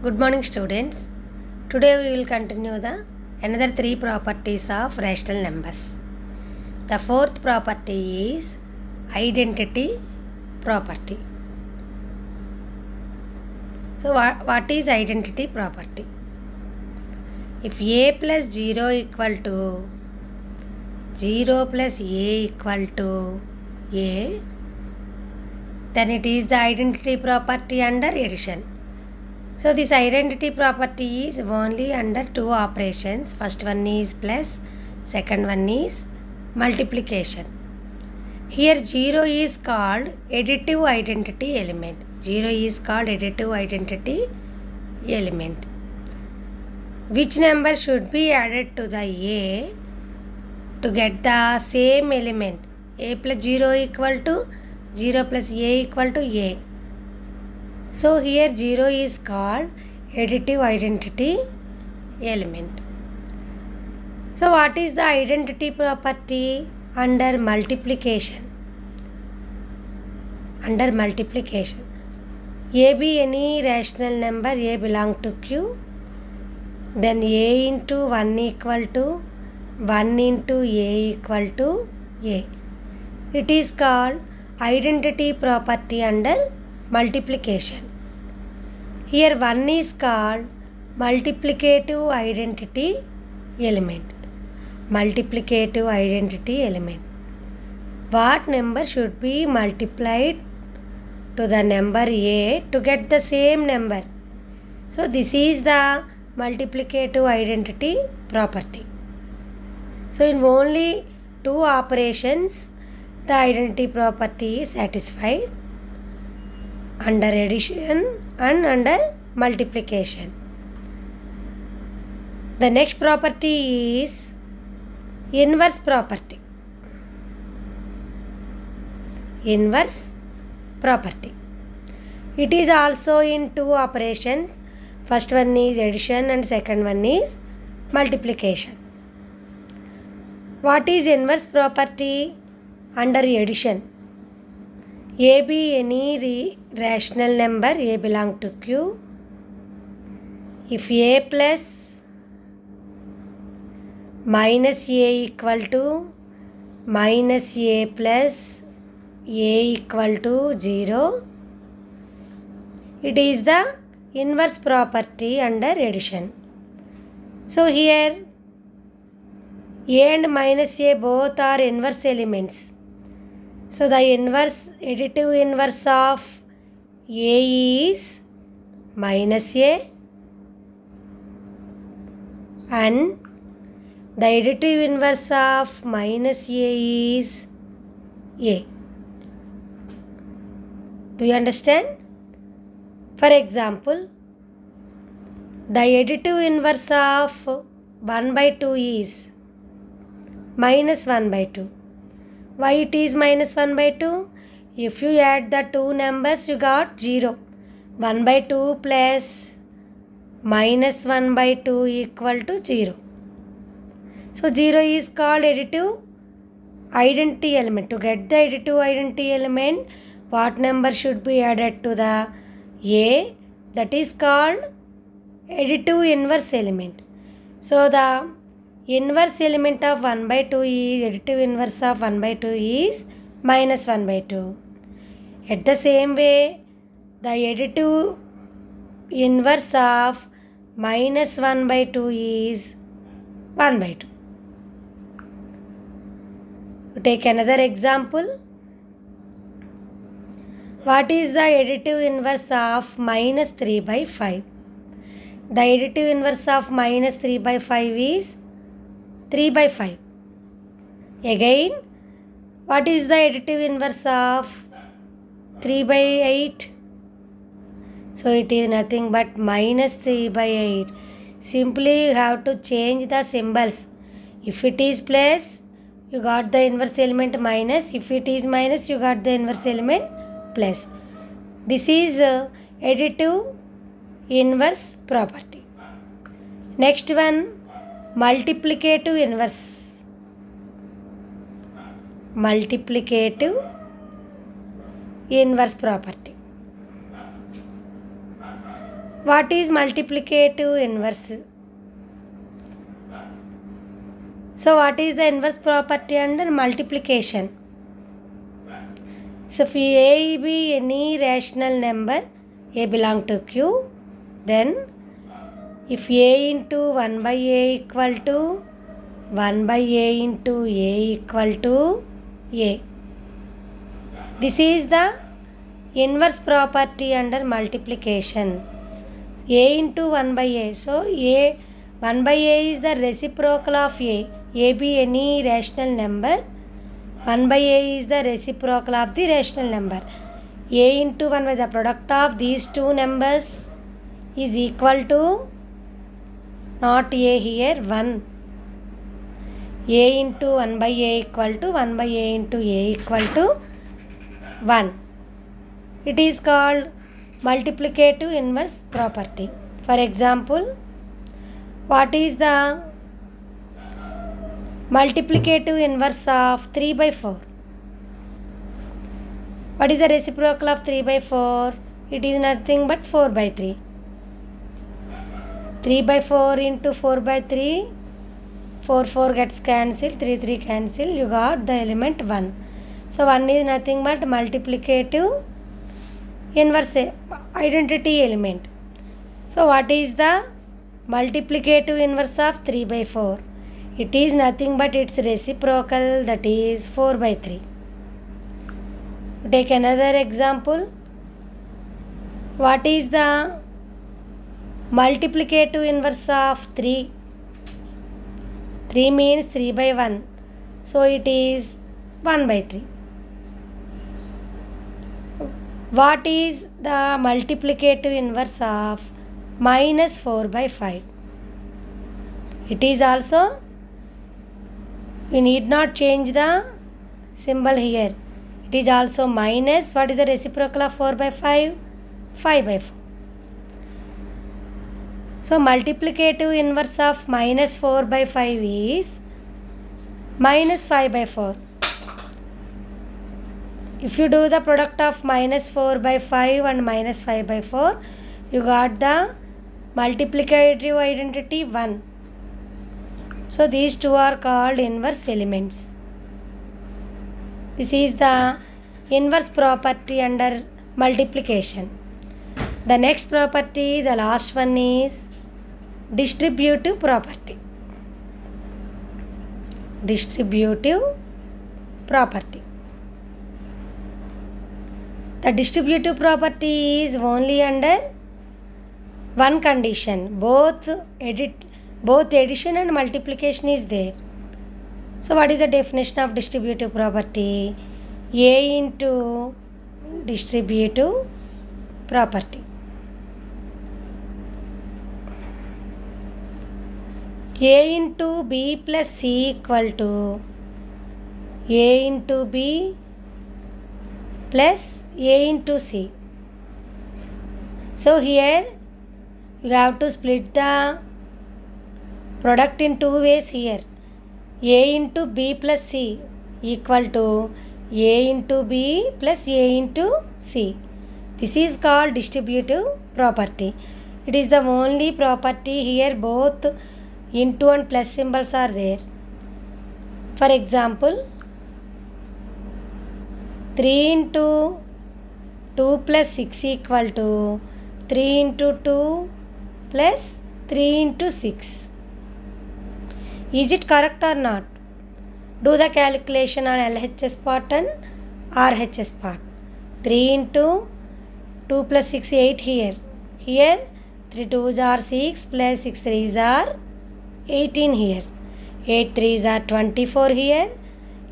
Good morning, students. Today we will continue the another three properties of rational numbers. The fourth property is identity property. So what is identity property? If a plus 0 equal to 0 plus a equal to a, then it is the identity property under addition. So this identity property is only under two operations. First one is plus, second one is multiplication. Here 0 is called additive identity element. 0 is called additive identity element. Which number should be added to the a to get the same element? A plus 0 equal to 0 plus a equal to a. So here 0 is called additive identity element. So what is the identity property under multiplication? Under multiplication, a be any rational number, a belong to q, then a into 1 equal to 1 into a equal to a. It is called identity property under multiplication. Here 1 is called multiplicative identity element. Multiplicative identity element. What number should be multiplied to the number a to get the same number? So this is the multiplicative identity property. So in only two operations the identity property is satisfied, under addition and under multiplication. The next property is inverse property. Inverse property. It is also in two operations. First one is addition and second one is multiplication. What is inverse property under addition? A be any rational number, a belong to q. If a plus minus a equal to minus a plus a equal to 0, it is the inverse property under addition. So here a and minus a both are inverse elements. So the inverse, additive inverse of a is minus a and the additive inverse of minus a is a. Do you understand? For example, the additive inverse of 1 by 2 is minus 1 by 2. Why it is minus 1 by 2? If you add the two numbers, you got 0. 1 by 2 plus minus 1 by 2 equal to 0. So 0 is called additive identity element. To get the additive identity element, what number should be added to the a? That is called additive inverse element. So the inverse element of 1 by 2 is, additive inverse of 1 by 2 is minus 1 by 2. At the same way, the additive inverse of minus 1 by 2 is 1 by 2. Take another example. What is the additive inverse of minus 3 by 5? The additive inverse of minus 3 by 5 is 3 by 5. Again, what is the additive inverse of 3 by 8? So it is nothing but minus 3 by 8. Simply you have to change the symbols. If it is plus, you got the inverse element minus. If it is minus, you got the inverse element plus. This is additive inverse property. Next one, multiplicative inverse. Multiplicative inverse property. What is multiplicative inverse? So what is the inverse property under multiplication? So if A be any rational number, A belong to Q, then if A into 1 by A equal to 1 by A into A equal to A. This is the inverse property under multiplication. A into 1 by A. So A 1 by A is the reciprocal of A. A be any rational number. 1 by A is the reciprocal of the rational number. A into 1 by the product of these two numbers is equal to, not A here, 1. A into 1 by A equal to 1 by A into A equal to 1. It is called multiplicative inverse property. For example, what is the multiplicative inverse of 3 by 4? What is the reciprocal of 3 by 4? It is nothing but 4 by 3. 3 by 4 into 4 by 3, 4 gets cancelled, 3 cancel, you got the element 1. So 1 is nothing but multiplicative inverse identity element. So what is the multiplicative inverse of 3 by 4? It is nothing but its reciprocal, that is 4 by 3. Take another example. What is the multiplicative inverse of 3? 3 means 3 by 1. So it is 1 by 3. What is the multiplicative inverse of minus 4 by 5? It is also, we need not change the symbol here. It is also minus, what is the reciprocal of 4 by 5? 5 by 4. So multiplicative inverse of minus 4 by 5 is minus 5 by 4. If you do the product of minus 4 by 5 and minus 5 by 4, you got the multiplicative identity 1. So these two are called inverse elements. This is the inverse property under multiplication. The next property, the last one, is distributive property. Distributive property. The distributive property is only under one condition. Both addition and multiplication is there. So what is the definition of distributive property? A into distributive property. A into B plus C equal to A into B plus A into C. So here you have to split the product in two ways here. A into B plus C equal to A into B plus A into C. This is called distributive property. It is the only property here both into and plus symbols are there. For example, 3 into 2 plus 6 equal to 3 into 2 plus 3 into 6. Is it correct or not? Do the calculation on LHS part and RHS part. 3 into 2 plus 6, 8 here. Here 3 2s are 6 plus 6 3s are 18 here. 8 3s are 24 here.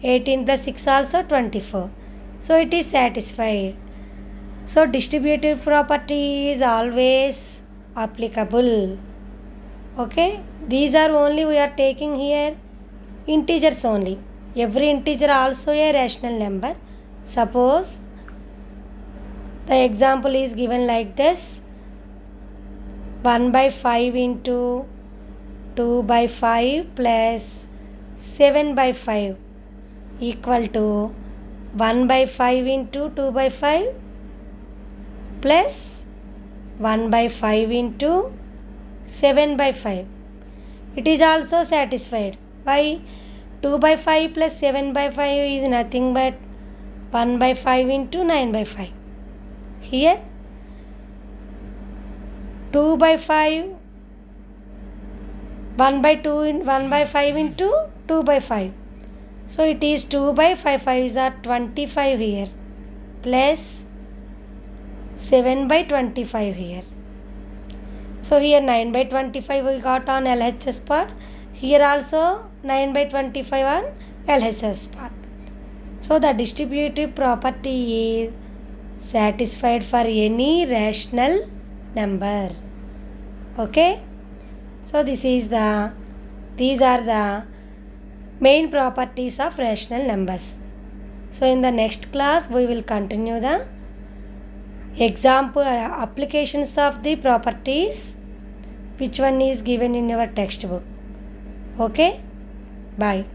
18 plus 6 also 24. So it is satisfied. So distributive property is always applicable. Okay, these are only we are taking here integers only. Every integer also a rational number. Suppose the example is given like this: 1 by 5 into 2 by 5 plus 7 by 5 equal to 1 by 5 into 2 by 5 plus 1 by 5 into 7 by 5. It is also satisfied. Why? 2 by 5 plus 7 by 5 is nothing but 1 by 5 into 9 by 5. Here 2 by 5, 1 by 2 in 1 by 5 into 2 by 5. So it is 2 by 5, 5 is 25 here, plus 7 by 25 here. So here 9 by 25 we got on LHS part. Here also 9 by 25 on LHS part. So the distributive property is satisfied for any rational number. Okay. So these are the main properties of rational numbers. So in the next class we will continue the example applications of the properties, which one is given in your textbook. Okay, bye.